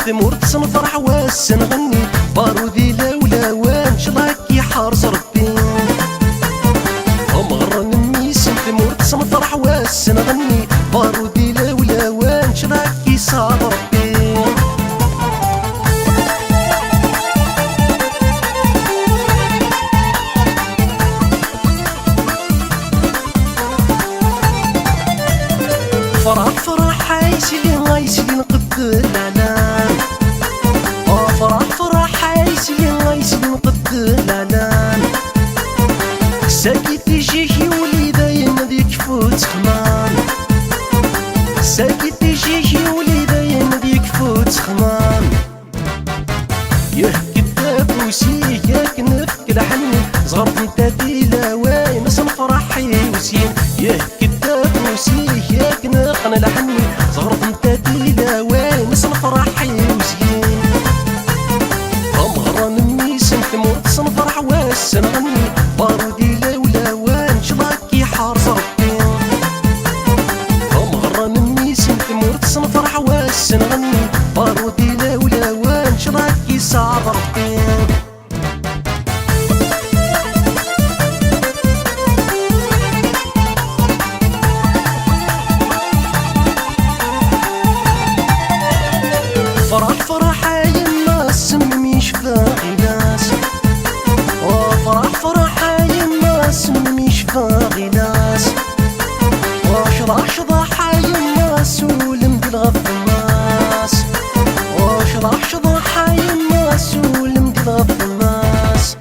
ثمور تصنفرح واس نغني بارودي لولا وان شلاكي حارس ربي مغرى نميس ثمور تصنفرح واس نغني بارودي لولا وان شلاكي صاد ربي فرح فرح عايشين قد الإعلان فرح فرح عايشين قد الإعلان ساكي تيجيه وليداين ذيك فوت خمان ساكي تيجيه وليداين ذيك فوت خمان يهك الدابوسي ياك نفك الحني زغرت انت ديلا وين نفرح حيوسين يهك الدابوسي ياك نقن الحني زغرت انت ديلا وين نفرح حيوسين امغرى نميس ثمور تصنفرح واس نغني بارودي لولا وان شلاكي حارس ربي امغرى نميس ثمور تصنفرح واس نغني بارودي لولا وان شلاكي صعب ربي فرح فرح عاين ناس ميش باغي ناس فرح فرح عاين ناس ميش باغي ناس وشرح شضح عاين ناس ولمد الغفماس وشرح شضح عاين ناس ولمد الغفماس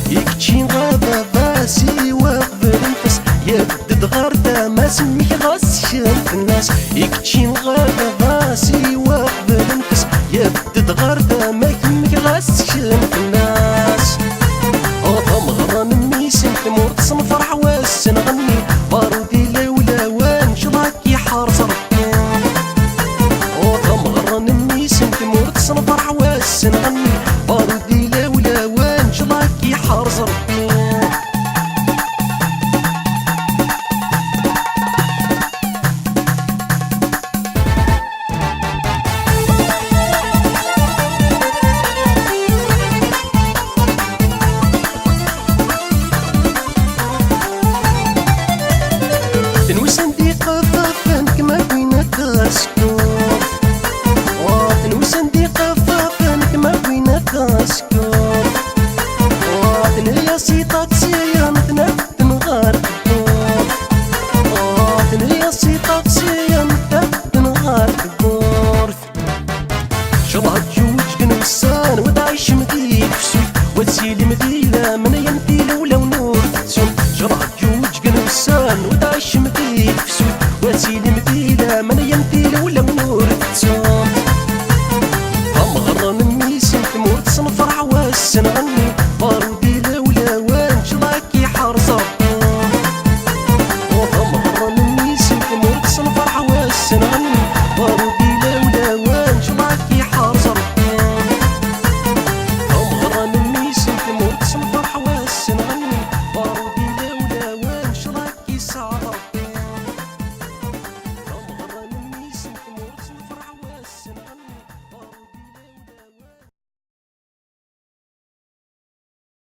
يكتشين غابة باسي وقبل نفس يبدد غير تماس ميغاس شنف الناس يكتشين غابة باسي وقبل نفس يبدد غير تماك ميغاس شنف الناس مغرى نميس ثمور تصنفرح واس نغني بارودي لولا وان شلاكي حارس ربي مغرى نميس ثمور تصنفرح واس نغني بارودي لولا وان شلاكي حارس ربي تنوسن دي قفافن كما بينا تسكوف تنوسن دي